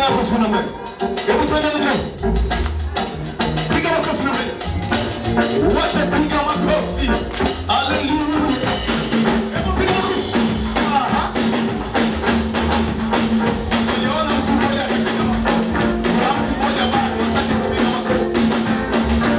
yako sana mbele. Hebu tuende mbele. Piga makofi na mbele. Wote piga makofi. Hallelujah. Hebu piga makofi. Aha. Siona mtu mmoja akipiga makofi. Kuna mtu mmoja bado hataki kupiga makofi.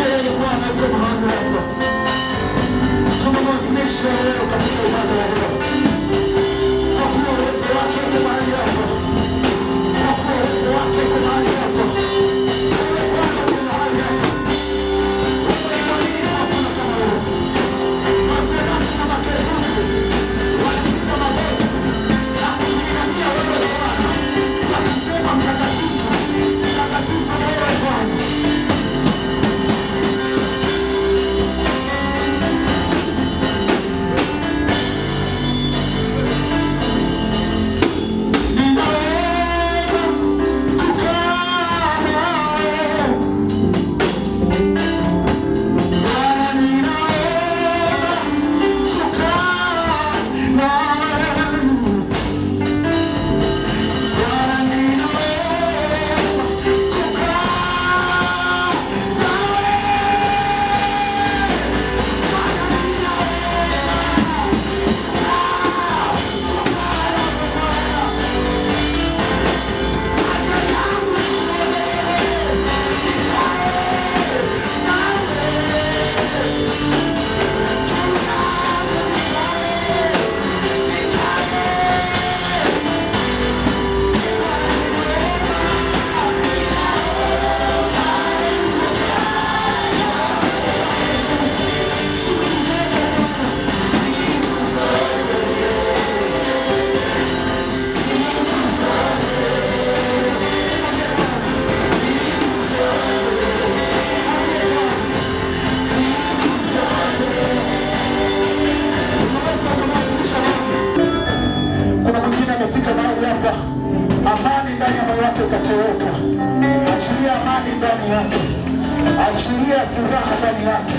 Yeye Bwana yuko mahali hapa. Tunamwasilisha leo katika ibada ya leo. Kwa kuwa uwepo wake uko mahali hapa. Kwa kuwa uwepo wake uko mahali hapa. Wewe Bwana uko mahali hapa. Wewe mwaminifu hakuna kama wewe. Maserati na makerubi walipiga magoti na kumwinamia wewe Bwana, wakisema mtakatifu, mtakatifu wewe Bwana. Amani ndani ya moyo wake ukatoweka. Achilia amani ndani yake, achilia furaha ndani yake.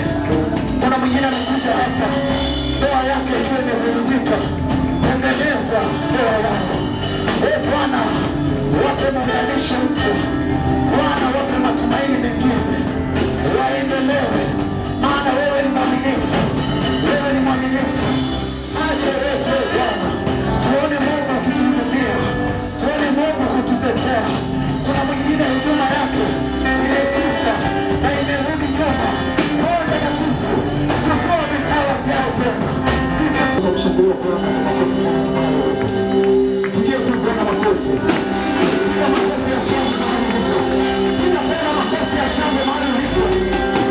Kuna mwingine amekuja hapa, ndoa yake ikiwa imevurugika. Tengeneza ndoa yako. Bwana, wape muunganisho mpya. Bwana, wape matumaini mengine, waendelee, maana wewe ni mwaminifu. Wewe ni mwaminifu. Acha yetu Bwana, tuone Mungu akituhudumia, tuone Mungu kututetea. Kuna mwingine huduma yake imekufa na imerudi nyuma. Roho Mtakatifu, fufua vipawa vyao tena. Tunamshangilia Bwana kwa makofi. Pigia tu Bwana makofi. Pigia makofi ya shangwe mahali ulipo. Pigia tena makofi ya shangwe mahali ulipo.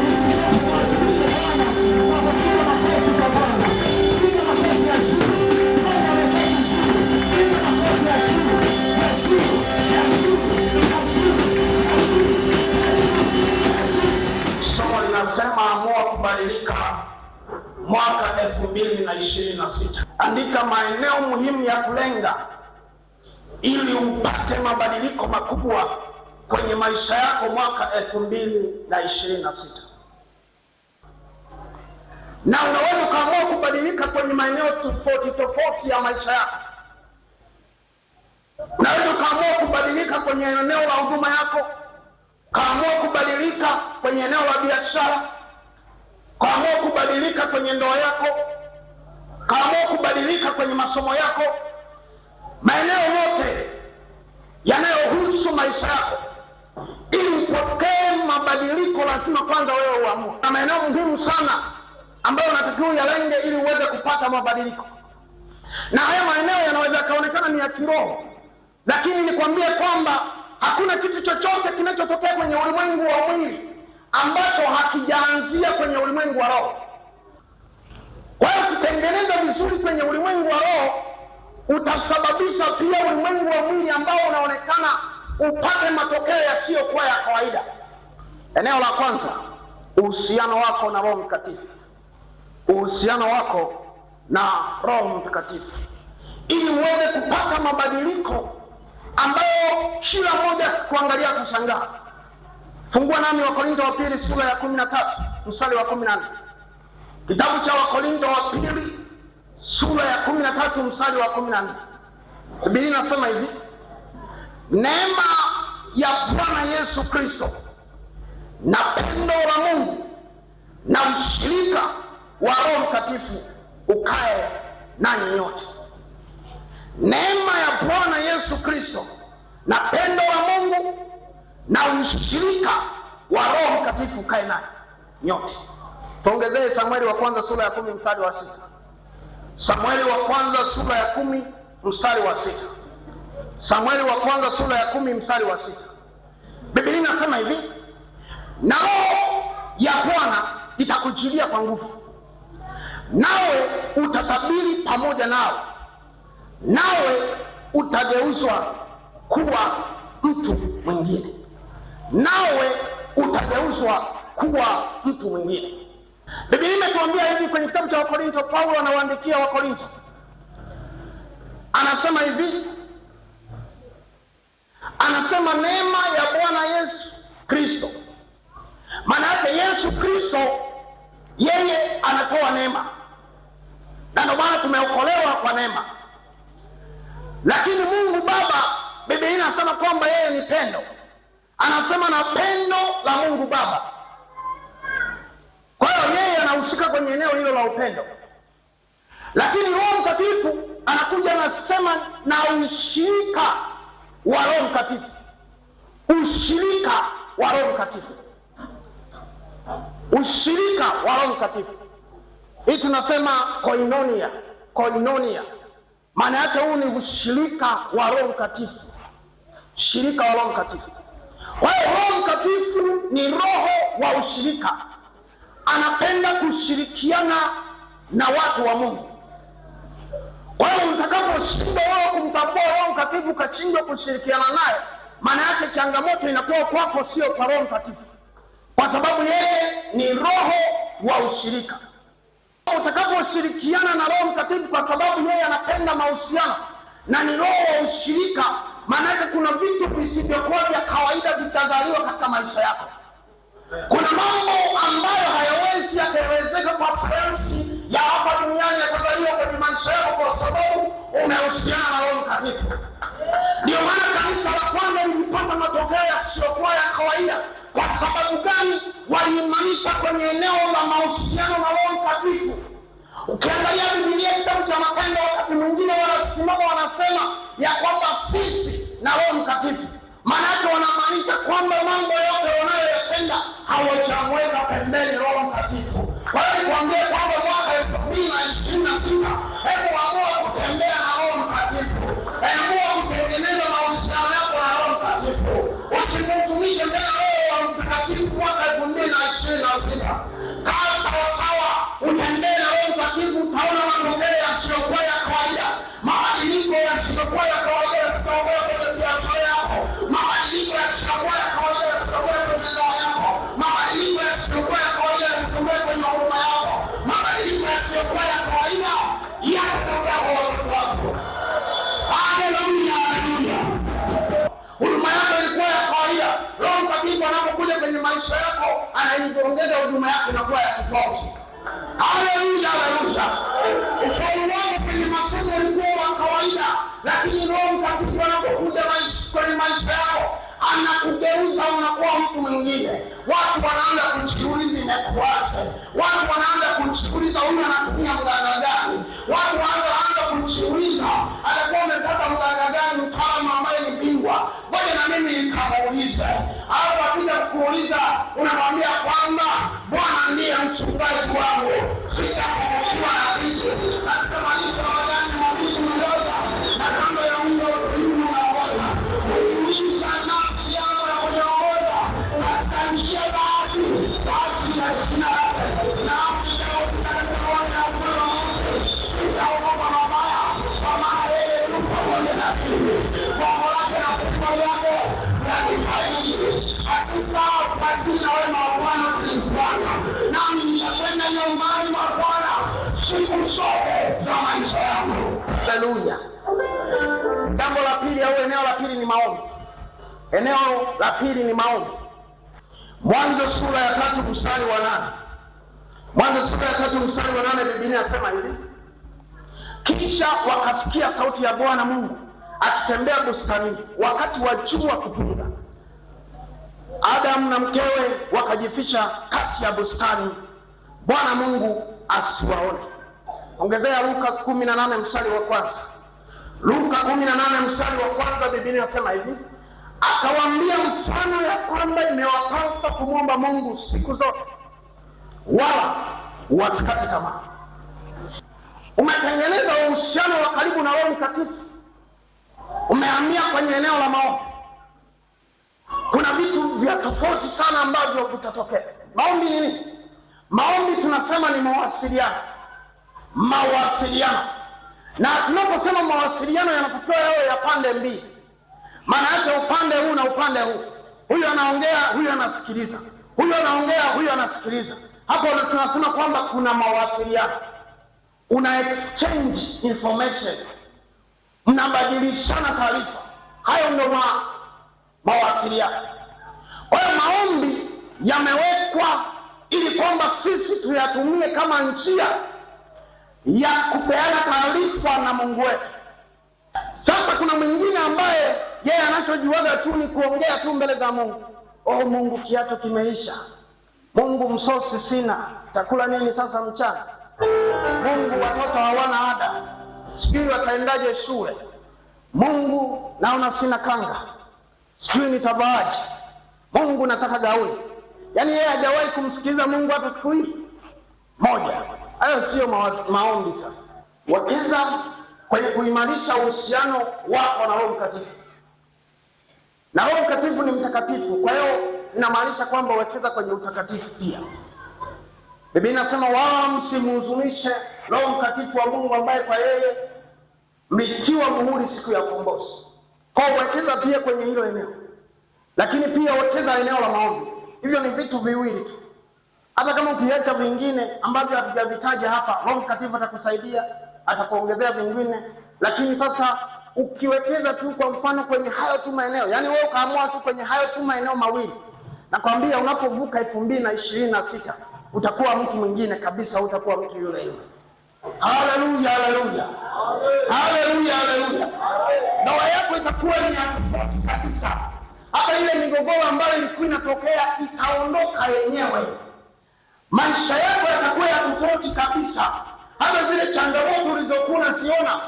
Usichoke kuwasilisha Bwana kwa kupiga makofi kwa Bwana. Piga makofi ya juu. Mungu ametoka juu. Piga makofi ya juu. Ya juu. Ya juu. Ya juu. Ya juu. Somo linasema amua kubadilika mwaka 2026. Andika maeneo muhimu ya kulenga ili upate mabadiliko makubwa kwenye maisha yako mwaka 2026. Na unaweza ukaamua kubadilika kwenye maeneo tofauti ya maisha yako. Unaweza ukaamua kubadilika kwenye eneo la huduma yako, kaamua kubadilika kwenye eneo la biashara, kaamua kubadilika kwenye ndoa yako, kaamua kubadilika kwenye masomo yako. Maeneo yote yanayohusu maisha yako, ili upokee mabadiliko, lazima kwanza wewe uamue. Na maeneo muhimu sana ambayo unatakiwa uyalenge ili uweze kupata mabadiliko. Na haya maeneo yanaweza kaonekana ni ya kiroho, lakini nikwambie kwamba hakuna kitu chochote kinachotokea kwenye ulimwengu wa mwili ambacho hakijaanzia kwenye ulimwengu wa roho. Kwa hiyo ukitengeneza vizuri kwenye ulimwengu wa roho, utasababisha pia ulimwengu wa mwili ambao unaonekana upate matokeo yasiyokuwa ya kawaida. Eneo la kwanza, uhusiano wako na Roho Mtakatifu. Uhusiano wako na Roho Mtakatifu, ili uweze kupata mabadiliko ambayo kila mmoja kuangalia kushangaa. Fungua nami Wakorintho wa pili sura ya 13 mstari wa 14. Kitabu cha Wakorintho wa pili sura ya 13 mstari wa 14. Biblia inasema hivi: neema ya Bwana Yesu Kristo na pendo la Mungu na ushirika wa Roho Mtakatifu ukae nanyi nyote. Neema ya Bwana Yesu Kristo na pendo la Mungu na ushirika Mtakatifu ukae naye nyote. Tuongezee Samueli wa kwanza sura ya 10 mstari wa 6. Samueli wa kwanza sura ya 10 mstari wa 6. Samueli wa kwanza sura ya 10 mstari wa 6. Biblia inasema hivi, na roho ya Bwana itakujilia kwa nguvu, nawe utatabiri pamoja nao, nawe utageuzwa kuwa mtu mwingine, nawe utageuzwa kuwa mtu mwingine. Biblia imetuambia hivi kwenye kitabu cha Wakorinto. Paulo anawaandikia Wakorinto, anasema hivi, anasema neema ya Bwana Yesu Kristo. Maana yake Yesu Kristo yeye anatoa neema, na ndio maana tumeokolewa kwa neema. Lakini Mungu Baba, Biblia inasema kwamba yeye ni pendo. Anasema na pendo la Mungu Baba. Kwa hiyo yeye anahusika kwenye eneo hilo la upendo. Lakini Roho Mtakatifu anakuja anasema na ushirika wa Roho Mtakatifu. Ushirika wa Roho Mtakatifu. Ushirika wa Roho Mtakatifu. Hii tunasema koinonia. Koinonia maana yake huu ni ushirika wa Roho Mtakatifu. Shirika wa Roho Mtakatifu. Kwa hiyo Roho Mtakatifu ni roho wa ushirika. Anapenda kushirikiana na watu wa Mungu. Kwa hiyo utakaposhindwa wewe kumtambua Roho Mtakatifu ukashindwa kushirikiana naye, maana yake changamoto inakuwa kwako, sio kwa Roho Mtakatifu, kwa sababu yeye ni roho wa ushirika. Utakaposhirikiana na Roho Mtakatifu, kwa sababu yeye anapenda mahusiano na ni roho wa ushirika, maana yake kuna vitu visivyokuwa vya kawaida vitazaliwa katika maisha yako. Kuna mambo ambayo hayawezi yakaelezeka kwa sayansi ya hapa duniani yakazaliwa kwenye maisha yako, kwa sababu umehusiana na Roho Mtakatifu. Ndio maana kanisa la kwanza lilipata matokeo yasiyokuwa ya kawaida. Kwa sababu gani? Waliimanisha kwenye eneo la mahusiano na Roho Mtakatifu. Ukiangalia Biblia kitabu cha Matendo, wakati mwingine wanasimama wanasema ya kwamba sisi na Roho Mtakatifu. Maana yake wanamaanisha kwamba mambo yote wanayoyapenda hawajamweka pembeni Roho Mtakatifu. Kwa hiyo nikwambie kwamba mwaka 2026 hebu amua kutembea na Roho Mtakatifu. Amua kutengeneza mahusiano yako na Roho Mtakatifu. Usimtumishe tena Roho wa Mtakatifu mwaka 2026. Kaa sawasawa, utembee na Roho Mtakatifu, utaona matokeo yasiyokuwa ya kawaida, mabadiliko yasiyokuwa ya kawaida yatokea kwenye biashara yako, mabadiliko yasiyokuwa ya kawaida yatokea kwenye ndoa yako, mabadiliko yasiyokuwa ya kawaida yatokea kwenye huduma yako, mabadiliko yasiyokuwa ya kawaida yatatokea kwa watoto wako. Haleluya, haleluya. Huduma yako ilikuwa ya kawaida, Roho Mtakatifu anapokuja kwenye maisha yako anaongeza huduma yako inakuwa ya tofauti. Haleluya, haleluya. Ufaulu wako kwenye masomo ulikuwa wa kawaida, lakini Roho Mtakatifu anapokuja kwenye maisha yako anakugeuza unakuwa mtu mwingine. Watu wanaanza kujiuliza imekuwaje? Watu wanaanza kujiuliza huyu anatumia mganga gani? Watu wanaanza kujiuliza atakuwa amepata mganga gani, mtaalamu ambaye ni bingwa. Ngoja na mimi nikamuulize. Au akija kukuuliza unamwambia kwamba Bwana ndiye mchungaji wangu, sitapungukiwa na kitu. Katika maisha ya wajane mabishi mdogo na kando ya mto ulimu na moja uimisha nafsi yangu ya kuniongoza katika njia za haki kwa ajili ya jina lake. Na mshauri na mkono wangu sitaogopa mabaya, kwa maana yeye yupo pamoja na mimi. Mungu wake na kufa wake yanifariji hakika katika wema wa Bwana kulipana, nami nitakwenda nyumbani mwa Bwana siku zote za maisha yangu. Haleluya. Jambo la pili au eneo la pili ni maombi. Eneo la pili ni maombi. Mwanzo sura ya 3 mstari wa 8. Mwanzo sura ya 3 mstari wa 8, Biblia inasema hivi: kisha wakasikia sauti ya Bwana Mungu akitembea bustanini wakati wa jua kupunga. Adamu na mkewe wakajificha kati ya bustani, Bwana Mungu asiwaone. Ongezea Luka 18 mstari wa kwanza. Luka 18 mstari wa kwanza, Biblia inasema hivi: akawaambia mfano ya kwamba imewapasa kumwomba Mungu siku zote, wala wasikate tamaa. Umetengeneza uhusiano wa karibu na Roho Mtakatifu, umehamia kwenye eneo la maombi. Kuna vitu vya tofauti sana ambavyo vitatokea. Maombi ni nini? Maombi tunasema ni mawasiliano. Mawasiliano, na tunaposema mawasiliano yanatakiwa yawe ya pande mbili. Maana yake upande huu na upande huu, huyu anaongea, huyu anasikiliza, huyu anaongea, huyu anasikiliza. Hapo tunasema kwamba kuna mawasiliano, una exchange information, mnabadilishana taarifa. Hayo ndio mawasiliano. Kwa hiyo maombi yamewekwa ili kwamba sisi tuyatumie kama njia ya kupeana taarifa na Mungu wetu. Sasa kuna mwingine ambaye yeye anachojuaga tu ni kuongea tu mbele za Mungu. Oh, Mungu kiatu kimeisha. Mungu msosi sina. Takula nini sasa mchana? Mungu watoto hawana ada. Sijui wataendaje shule. Mungu naona sina kanga. Sijui nitavaaje. Mungu nataka gauni. Yaani yeye hajawahi kumsikiliza Mungu hata siku hii moja. Hayo sio maombi. Sasa wekeza kwenye kuimarisha uhusiano wako na Roho Mtakatifu. Na Roho Mtakatifu ni mtakatifu, kwa hiyo inamaanisha kwamba wekeza kwenye utakatifu pia. Biblia inasema wala msimhuzunishe Roho Mtakatifu wa Mungu ambaye kwa yeye mlitiwa muhuri siku ya ukombozi. Kwa hiyo wekeza pia kwenye hilo eneo. Lakini pia wekeza eneo la maombi. Hivyo ni vitu viwili tu. Hata kama ukiacha vingine ambavyo hatujavitaja hapa, Roho Mtakatifu atakusaidia, atakuongezea vingine. Lakini sasa ukiwekeza tu kwa mfano kwenye hayo tu maeneo, yani wewe ukaamua tu kwenye hayo tu maeneo mawili, nakwambia unapovuka 2026 utakuwa mtu mwingine kabisa, utakuwa mtu yule yule. Haleluya, haleluya. Haleluya, haleluya. Ndoa yako itakuwa ni ya tofauti kabisa. Hata ile migogoro ambayo ilikuwa inatokea itaondoka yenyewe. Maisha yako yatakuwa ya tofauti kabisa. Hata zile changamoto ulizokuwa unaziona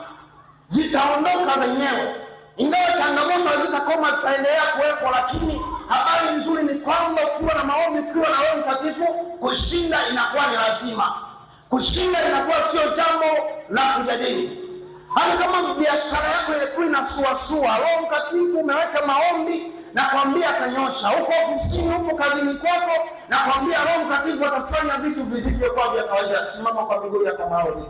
zitaondoka wenyewe. Ingawa changamoto hazitakoma, zitaendelea kuwepo, lakini habari nzuri ni kwamba ukiwa na maombi, ukiwa na Roho Mtakatifu, kushinda inakuwa ni lazima. Kushinda inakuwa sio jambo la kujadili. Hata kama biashara yako ilikuwa inasuasua, Roho Mtakatifu umeweka maombi, na kwambia atanyosha. Huko ofisini, huko kazini kwako, na kwambia Roho Mtakatifu atafanya vitu visivyokuwa vya kawaida. Simama kwa miguu yako maombi.